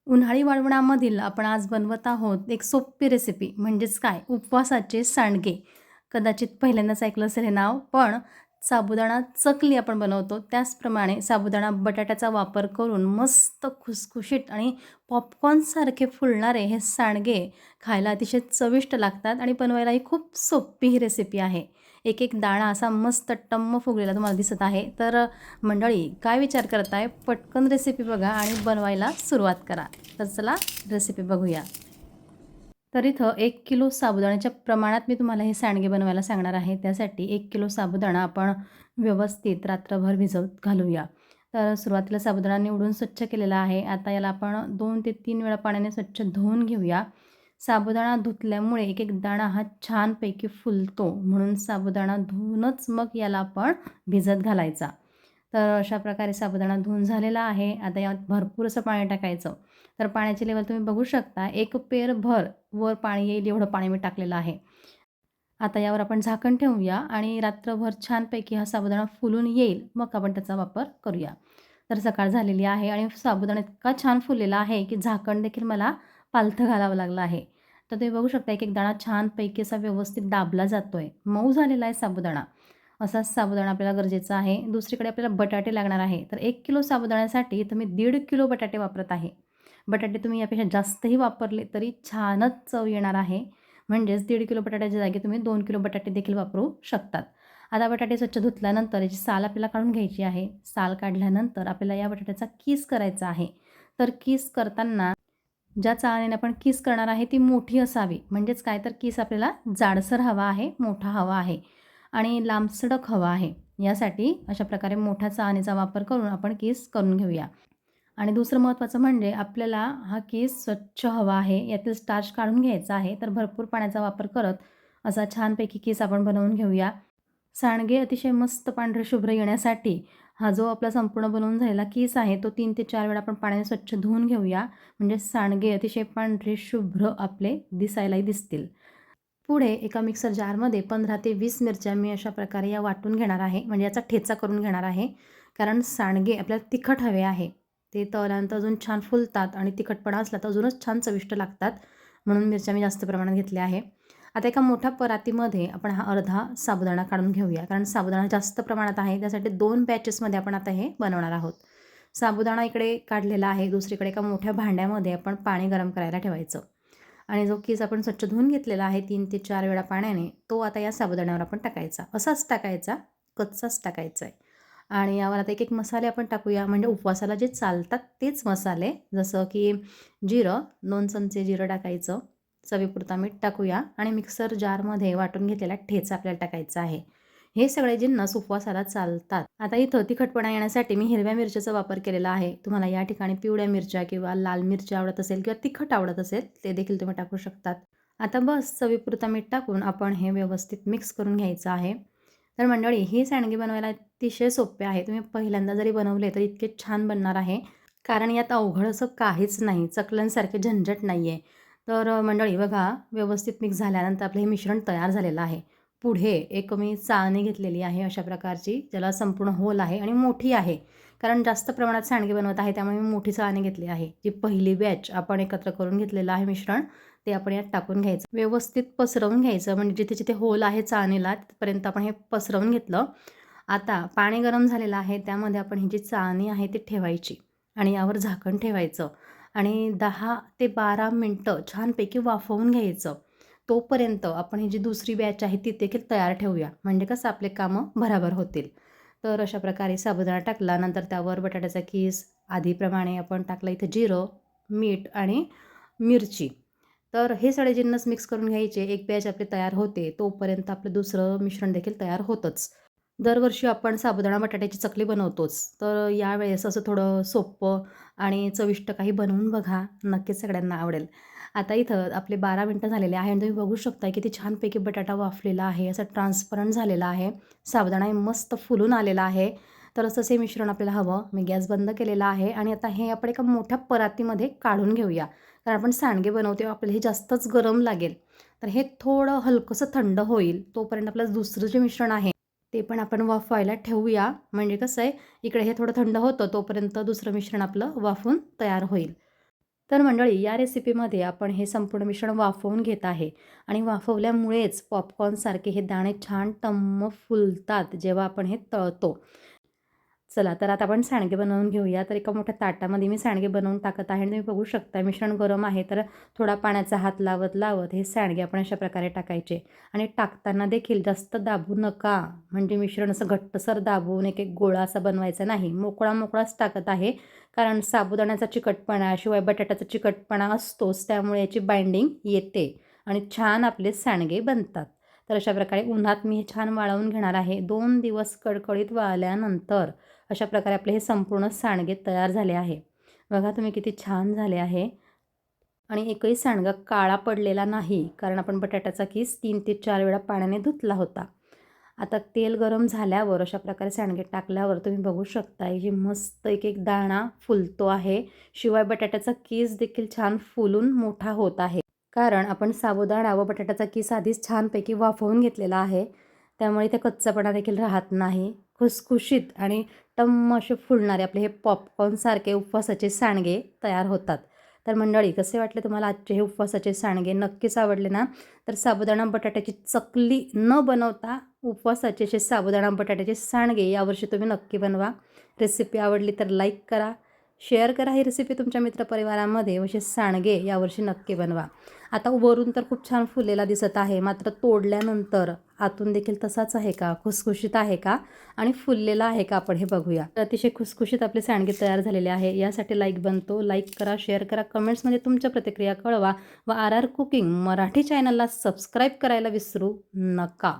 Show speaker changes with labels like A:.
A: उन्हाळी वाळवणामधील आपण आज बनवत आहोत एक सोपी रेसिपी म्हणजेच काय उपवासाचे सांडगे. कदाचित पहिल्यांदाच ऐकलं असेल हे नाव, पण साबुदाणा चकली आपण बनवतो त्याचप्रमाणे साबुदाणा बटाट्याचा वापर करून मस्त खुसखुशीत आणि पॉपकॉर्नसारखे फुलणारे हे सांडगे खायला अतिशय चविष्ट लागतात आणि बनवायलाही खूप सोपी ही रेसिपी आहे. एक एक दाणा असा मस्त टम्म फुगलेला तुम्हाला दिसत आहे. तर मंडळी काय विचार करताय? पटकन रेसिपी बघा आणि बनवायला सुरुवात करा. तर चला रेसिपी बघूया. तर इथं 1 किलो साबुदाण्याच्या प्रमाणात मी तुम्हाला हे सांडगे बनवायला सांगणार आहे. त्यासाठी 1 किलो साबुदाणा आपण व्यवस्थित रात्रभर भिजवत घालूया. तर सुरुवातीला साबुदाणा निवडून स्वच्छ केलेला आहे. आता याला आपण 2 ते 3 वेळा पाण्याने स्वच्छ धुवून घेऊया. साबुदाणा धुतल्यामुळे एक एक दाणा हा छानपैकी फुलतो, म्हणून साबुदाणा धुवूनच मग याला आपण भिजत घालायचा. तर अशा प्रकारे साबुदाणा धुवून झालेला आहे. आता यात भरपूर असं पाणी टाकायचं. तर पाण्याची लेवल तुम्ही बघू शकता. एक पेरभर वर पाणी येईल एवढं पाणी मी टाकलेलं आहे. आता यावर आपण झाकण ठेवूया आणि रात्रभर छानपैकी हा साबुदाणा फुलून येईल, मग आपण त्याचा वापर करूया. तर सकाळ झालेली आहे आणि साबुदाणा इतका छान फुललेला आहे की झाकण देखील मला पालथं घालावं लागलं आहे. तर तुम्ही बघू शकता एक एक दाणा छानपैकी असा व्यवस्थित दाबला जातोय. मऊ झालेला आहे साबुदाणा. असाच साबुदाणा आपल्याला गरजेचा आहे. दुसरीकडे आपल्याला बटाटे लागणार आहे. तर 1 किलो साबुदाण्यासाठी तर मी 1.5 किलो बटाटे वापरत आहे. बटाटे तुम्ही यापेक्षा जास्तही वापरले तरी छानच चव येणार आहे. म्हणजेच 1.5 किलो बटाट्याच्या जागी तुम्ही 2 किलो बटाटे देखील वापरू शकतात. आता बटाटे स्वच्छ धुतल्यानंतर याची साल आपल्याला काढून घ्यायची आहे. साल काढल्यानंतर आपल्याला या बटाट्याचा कीस करायचा आहे. तर कीस करताना ज्या चाळणीने आपण कीस करणार आहे ती मोठी असावी. म्हणजेच काय, तर कीस आपल्याला जाडसर हवा आहे, मोठा हवा आहे आणि लांबसडक हवा आहे. यासाठी अशा प्रकारे मोठ्या चाळणीचा वापर करून आपण कीस करून घेऊया. आणि दुसरं महत्त्वाचं म्हणजे आपल्याला हा कीस स्वच्छ हवा आहे. यातील स्टार्च काढून घ्यायचा आहे. तर भरपूर पाण्याचा वापर करत असा छानपैकी कीस आपण बनवून घेऊया. सांडगे अतिशय मस्त पांढरे शुभ्र येण्यासाठी हा जो आपला संपूर्ण बनवून झालेला कीस आहे तो 3 ते 4 वेळा आपण पाण्याने स्वच्छ धुवून घेऊया. म्हणजे सांडगे अतिशय पांढरे शुभ्र आपले दिसायलाही दिसतील. पुढे एका मिक्सर जारमध्ये 15 ते 20 मिरच्या मी अशा प्रकारे या वाटून घेणार आहे. म्हणजे याचा ठेचा करून घेणार आहे. कारण सांडगे आपल्याला तिखट हवे आहे. ते तळल्यानंतर अजून छान फुलतात आणि तिखटपणा असला तर अजूनच छान चविष्ट लागतात. म्हणून मिरच्या मी जास्त प्रमाणात घेतल्या आहे. आता एका मोठ्या परातीमध्ये आपण हा अर्धा साबुदाणा काढून घेऊया. कारण साबुदाणा जास्त प्रमाणात आहे. त्यासाठी 2 बॅचेसमध्ये आपण आता हे बनवणार आहोत. साबुदाणा इकडे काढलेला आहे. दुसरीकडे एका मोठ्या भांड्यामध्ये आपण पाणी गरम करायला ठेवायचं. आणि जो कीस आपण स्वच्छ धुवून घेतलेला आहे 3 ते 4 वेळा पाण्याने, तो आता या साबुदाण्यावर आपण टाकायचा. असाच टाकायचा, कच्चाच टाकायचा आहे. आणि यावर आता एक एक मसाले आपण टाकूया. म्हणजे उपवासाला जे चालतात तेच मसाले, जसं की जिरं 2 चमचे जिरं टाकायचं. चवीपुरता मीठ टाकूया आणि मिक्सर जारमध्ये वाटून घेतलेला ठेचा आपल्याला टाकायचा आहे. हे सगळे जिन्नस उपवासाला चालतात. आता इथं तिखटपणा येण्यासाठी मी हिरव्या मिरच्याचा वापर केलेला आहे. तुम्हाला या ठिकाणी पिवळ्या मिरच्या किंवा लाल मिरच्या आवडत असेल किंवा तिखट आवडत असेल ते देखील तुम्ही टाकू शकतात. आता बस चवीपुरता मीठ टाकून आपण हे व्यवस्थित मिक्स करून घ्यायचं आहे. तर मंडळी हे सांडगे बनवायला अतिशय सोपे आहे. तुम्ही पहिल्यांदा जरी बनवले तर इतके छान बनणार आहे. कारण यात अवघड असं काहीच नाही. चकल्यांसारखे झंझट नाही आहे. तर मंडळी बघा, व्यवस्थित मिक्स झाल्यानंतर आपलं हे मिश्रण तयार झालेलं आहे. पुढे एक मी चाळणी घेतलेली आहे अशा प्रकारची, ज्याला संपूर्ण होल आहे आणि मोठी आहे. कारण जास्त प्रमाणात सांडगे बनवत आहे त्यामुळे मी मोठी चाळणी घेतली आहे. जी पहिली बॅच आपण एकत्र करून घेतलेलं आहे मिश्रण, ते आपण यात टाकून घ्यायचं. व्यवस्थित पसरवून घ्यायचं. म्हणजे जिथे जिथे होल आहे चाळणीला तिथपर्यंत आपण हे पसरवून घेतलं. आता पाणी गरम झालेलं आहे त्यामध्ये आपण ही जी चाळणी आहे ती ठेवायची आणि यावर झाकण ठेवायचं आणि 10 ते 12 मिनटं छानपैकी वाफवून घ्यायचं. तोपर्यंत आपण ही जी दुसरी बॅच आहे ती देखील तयार ठेवूया. म्हणजे कसं आपले कामं भराभर होतील. तर अशा प्रकारे साबुदाणा टाकला, नंतर त्यावर बटाट्याचा कीस आधीप्रमाणे आपण टाकला, इथं जिरं, मीठ आणि मिरची. तर हे सगळे जिन्नस मिक्स करून घ्यायचे. एक बॅच आपली तयार होते तोपर्यंत आपलं दुसरं मिश्रण देखील तयार होतंच. दरवर्षी आपण साबुदाणा बटाट्याची चकली बनवतोच. तर यावेळेस असं थोडं सोपं आणि चविष्ट काही बनवून बघा. नक्कीच सगळ्यांना आवडेल. आता इथं आपले 12 मिनटं झालेले आहे आणि तुम्ही बघू शकता किती छानपैकी बटाटा वाफलेला आहे. असा ट्रान्सपरंट झालेला आहे. साबुदाणा मस्त फुलून आलेला आहे. तर असंच हे मिश्रण आपल्याला हवं. मी गॅस बंद केलेला आहे आणि आता हे आपण एका मोठ्या परातीमध्ये काढून घेऊया. कारण आपण सांडगे बनवतो आपल्याला हे जास्तच गरम लागेल. तर हे थोडं हलकंसं थंड होईल तोपर्यंत आपलं दुसरं जे मिश्रण आहे ते पण आपण वाफवायला ठेवूया. म्हणजे कसं आहे, इकडे हे थोडं थंड होतं तोपर्यंत दुसरं मिश्रण आपलं वाफून तयार होईल. तर मंडळी, या रेसिपीमध्ये आपण हे संपूर्ण मिश्रण वाफवून घेत आहे आणि वाफवल्यामुळेच पॉपकॉर्नसारखे हे दाणे छान टम्म फुलतात जेव्हा आपण हे तळतो. चला तर आता आपण सांडगे बनवून घेऊया. तर एका मोठ्या ताटामध्ये मी सांडगे बनवून टाकत आहे आणि तुम्ही बघू शकता मिश्रण गरम आहे, तर थोडा पाण्याचा हात लावत लावत हे सांडगे आपण अशा प्रकारे टाकायचे आणि टाकताना देखील जास्त दाबू नका, म्हणजे मिश्रण असं घट्टसर दाबून एक एक गोळा असा बनवायचा नाही. मोकळा मोकळाच टाकत आहे, कारण साबुदाण्याचा चिकटपणा शिवाय बटाट्याचा चिकटपणा असतोच, त्यामुळे याची बाइंडिंग येते आणि छान आपले सांडगे बनतात. तर अशा प्रकारे उन्हात मी हे छान वाळवून घेणार आहे. 2 दिवस कडकडीत वाळल्यानंतर अशा प्रकारे आपले हे संपूर्ण सांडगे तयार झाले आहे. बघा तुम्ही किती छान झाले आहे आणि एकही सांडगा काळा पडलेला नाही, कारण आपण बटाट्याचा किस 3 ते 4 वेळा पाण्याने धुतला होता. आता तेल गरम झाल्यावर अशा प्रकारे सांडगे टाकल्यावर तुम्ही बघू शकता जी मस्त एक एक दाणा फुलतो आहे. शिवाय बटाट्याचा किस देखील छान फुलून मोठा होत आहे, कारण आपण साबुदाणा व बटाट्याचा किस आधीच छानपैकी वाफवून घेतलेला आहे. त्यामुळे ते कच्चापणा देखील राहत नाही. खुसखुशीत आणि टम्म असे फुलणारे आपले हे पॉपकॉर्नसारखे उपवासाचे सांडगे तयार होतात. तर मंडळी, कसे वाटले तुम्हाला आजचे हे उपवासाचे सांडगे? नक्कीच आवडले ना? तर साबुदाणा बटाट्याची चकली न बनवता उपवासाचे असे साबुदाणा बटाट्याचे सांडगे यावर्षी तुम्ही नक्की बनवा. रेसिपी आवडली तर लाईक करा, शेअर करा ही रेसिपी तुमच्या मित्रपरिवारामध्ये. असे सांडगे यावर्षी नक्की बनवा. आता वरून तर खूप छान फुललेला दिसत आहे, मात्र तोडल्यानंतर आतून देखील तसाच आहे का, खुसखुशीत आहे का आणि फुललेला आहे का, आपण हे बघूया. तर अतिशय खुसखुशीत आपले सांडगे तयार झालेले आहे. यासाठी लाईक करा, शेअर करा, कमेंट्समध्ये तुमच्या प्रतिक्रिया कळवा व RR कुकिंग मराठी चॅनलला सबस्क्राईब करायला विसरू नका.